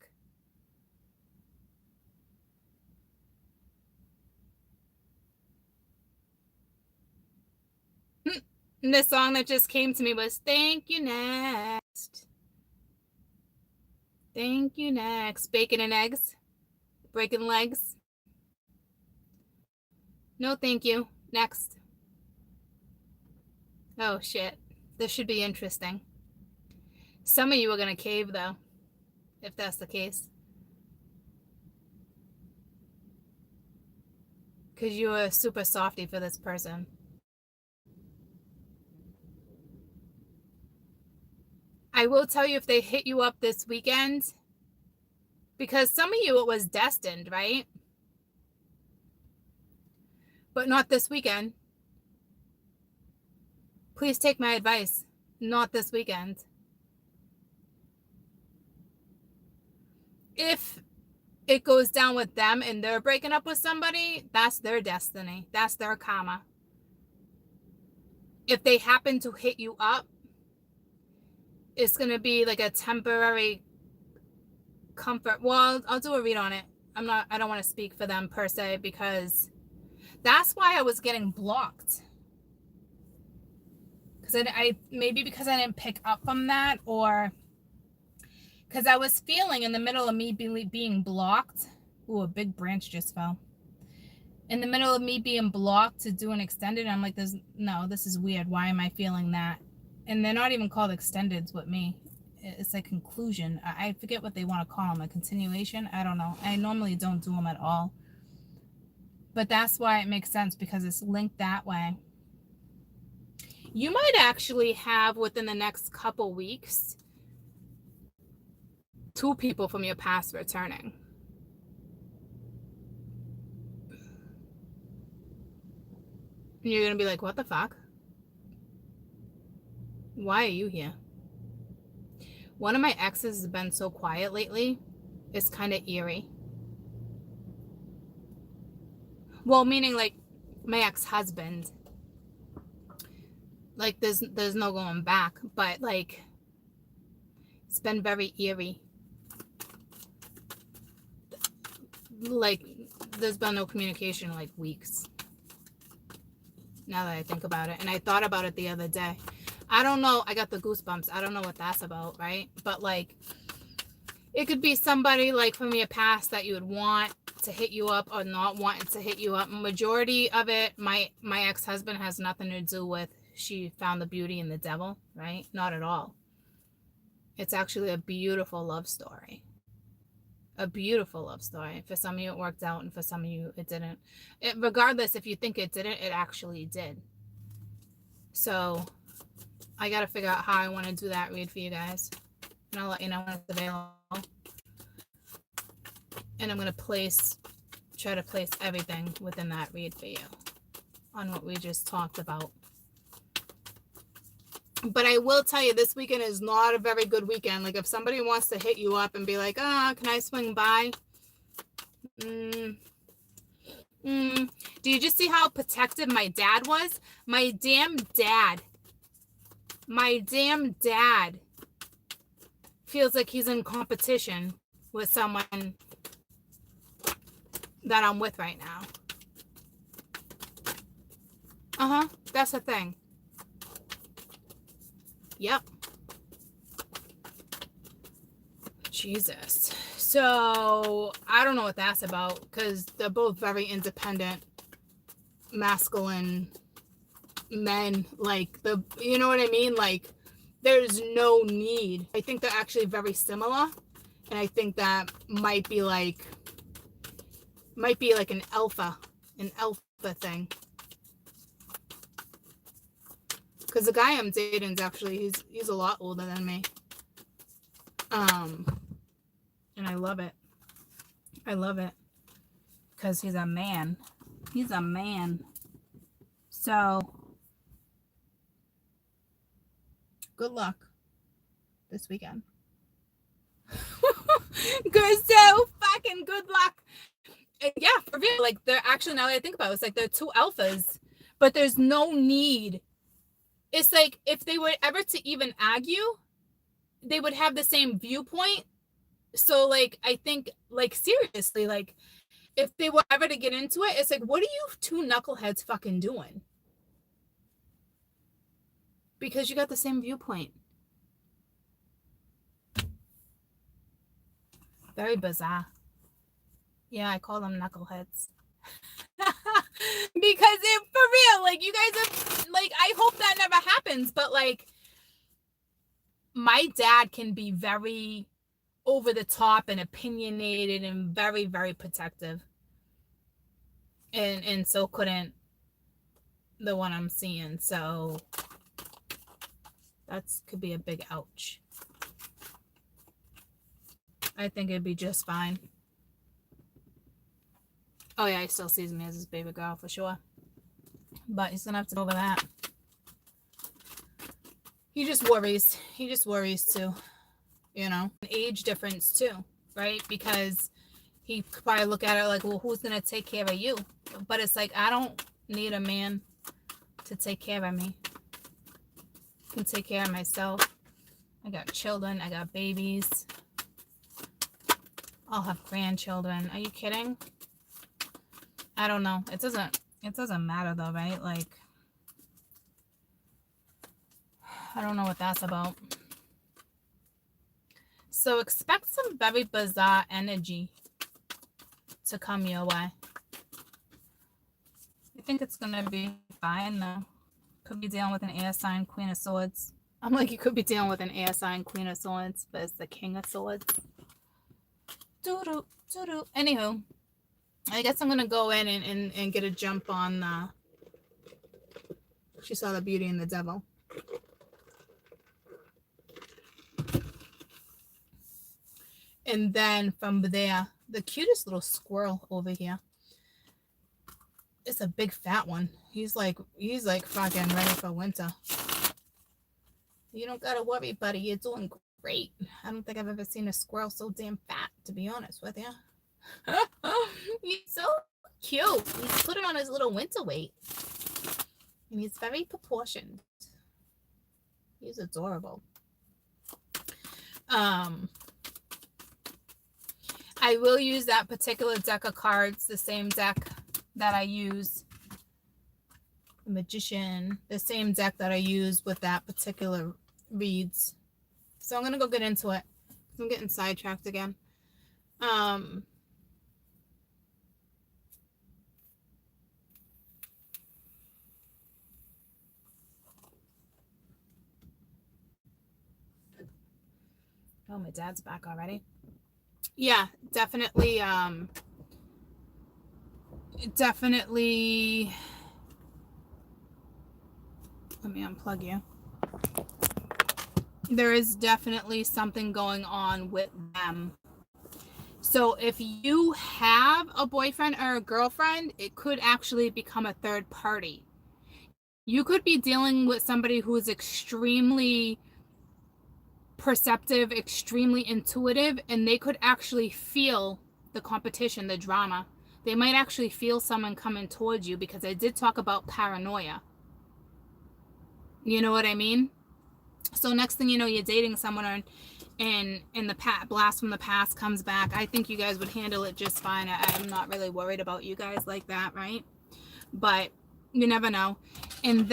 And the song that just came to me was Thank You Next. Thank you next. Bacon and eggs. Breaking legs. No, thank you. Next. Oh, shit. This should be interesting. Some of you are going to cave, though, if that's the case. Because you are super softy for this person. I will tell you if they hit you up this weekend, because some of you, it was destined, right? But not this weekend. Please take my advice. Not this weekend. If it goes down with them and they're breaking up with somebody, that's their destiny. That's their karma. If they happen to hit you up, it's going to be like a temporary comfort. Well, I'll do a read on it. I don't want to speak for them per se, because that's why I was getting blocked. Because maybe because I didn't pick up from that, or because I was feeling in the middle of me being blocked. Ooh, a big branch just fell. In the middle of me being blocked to do an extended, I'm like, this is weird. Why am I feeling that? And they're not even called extendeds with me. It's a conclusion. I forget what they want to call them. A continuation? I don't know. I normally don't do them at all. But that's why it makes sense, because it's linked that way. You might actually have, within the next couple weeks, 2 people from your past returning. And you're going to be like, what the fuck? Why are you here? One of my exes has been so quiet lately. It's kind of eerie. Well, meaning like my ex-husband. Like there's no going back, but like it's been very eerie. Like there's been no communication in like weeks. Now that I think about it, and I thought about it the other day. I don't know. I got the goosebumps. I don't know what that's about, right? But like, it could be somebody like from your past that you would want to hit you up or not wanting to hit you up. Majority of it, my ex-husband has nothing to do with she found the beauty in the devil, right? Not at all. It's actually a beautiful love story. A beautiful love story. For some of you it worked out, and for some of you it didn't. Regardless, if you think it didn't, it actually did. So I gotta figure out how I want to do that read for you guys, and I'll let you know when it's available. And I'm gonna try to place everything within that read for you on what we just talked about. But I will tell you, this weekend is not a very good weekend. Like, if somebody wants to hit you up and be like, can I swing by? Do you just see how protective my dad was? My damn dad feels like he's in competition with someone that I'm with right now. That's the thing. Yep. Jesus. So I don't know what that's about, because they're both very independent, masculine men. Like, you know what I mean? Like, there's no need. I think they're actually very similar, and I think that might be like an alpha thing. Because the guy I'm dating is actually, he's a lot older than me. And I love it. I love it. Because he's a man. He's a man. So, good luck this weekend. Good, so fucking good luck. And yeah, for real. Like, they're actually, now that I think about it, it's like they're two alphas, but there's no need. It's like, if they were ever to even argue, they would have the same viewpoint. So, like, I think, like, seriously, like, if they were ever to get into it, it's like, what are you two knuckleheads fucking doing? Because you got the same viewpoint. Very bizarre. Yeah, I call them knuckleheads. Because for real, like, you guys are, like, I hope that never happens, but, like, my dad can be very over the top and opinionated and very, very protective. And so couldn't the one I'm seeing. So that's could be a big ouch. I think it'd be just fine. Oh yeah, he still sees me as his baby girl for sure. But he's gonna have to go over that. He just worries. He just worries too. You know, an age difference too, right? Because he could probably look at it like, well, who's gonna take care of you? But it's like, I don't need a man to take care of me. I can take care of myself. I got children. I got babies. I'll have grandchildren. Are you kidding? I don't know. It doesn't matter though, right? Like, I don't know what that's about. So expect some very bizarre energy to come your way. I think it's going to be fine though. Could be dealing with an air sign, Queen of Swords. I'm like, you could be dealing with an air sign, Queen of Swords, but it's the King of Swords. Doo-doo, doo-doo. Anywho, I guess I'm going to go in and get a jump on She Saw the Beauty in the Devil. And then from there, the cutest little squirrel over here. It's a big fat one. He's like fucking ready for winter. You don't gotta worry, buddy. You're doing great. I don't think I've ever seen a squirrel so damn fat, to be honest with you. He's so cute. He's putting on his little winter weight. And he's very proportioned. He's adorable. I will use that particular deck of cards, the same deck that I use, the Magician, the same deck that I use with that particular reads. So I'm going to go get into it. I'm getting sidetracked again. Oh, my dad's back already. Yeah, definitely. Definitely. Let me unplug you. There is definitely something going on with them. So if you have a boyfriend or a girlfriend, it could actually become a third party. You could be dealing with somebody who is extremely perceptive, extremely intuitive, and they could actually feel the competition, the drama. They might actually feel someone coming towards you, because I did talk about paranoia. You know what I mean? So next thing you know, you're dating someone, and the blast from the past comes back. I think you guys would handle it just fine. I'm not really worried about you guys like that, right? But you never know. And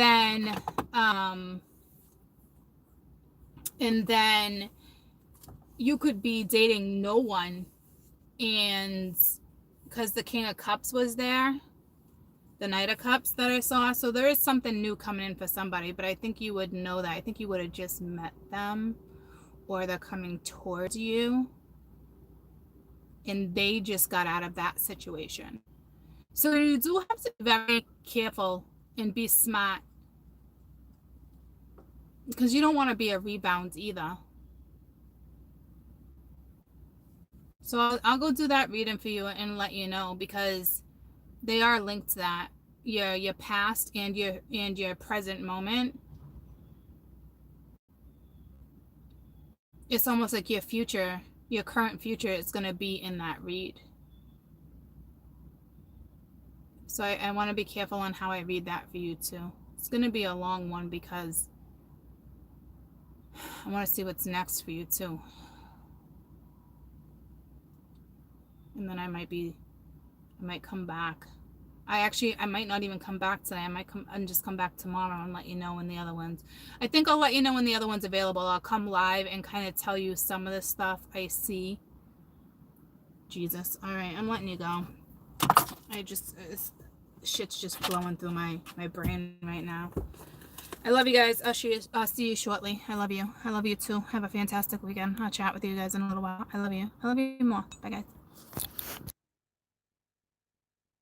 then you could be dating no one, and because the King of Cups was there, the Knight of Cups that I saw, so there is something new coming in for somebody, but I think you would know that. I think you would have just met them, or they're coming towards you, and they just got out of that situation. So you do have to be very careful and be smart, because you don't want to be a rebound either. So I'll go do that reading for you and let you know, because they are linked to that. Your past and your present moment. It's almost like your future, your current future is going to be in that read. So I want to be careful on how I read that for you too. It's going to be a long one, because I want to see what's next for you too. And then I might come back. I might not even come back today. I might come and just come back tomorrow and let you know when the other ones. I think I'll let you know when the other one's available. I'll come live and kind of tell you some of the stuff I see. Jesus. All right, I'm letting you go. Shit's just flowing through my brain right now. I love you guys. I'll see you shortly. I love you. I love you too. Have a fantastic weekend. I'll chat with you guys in a little while. I love you. I love you more. Bye, guys.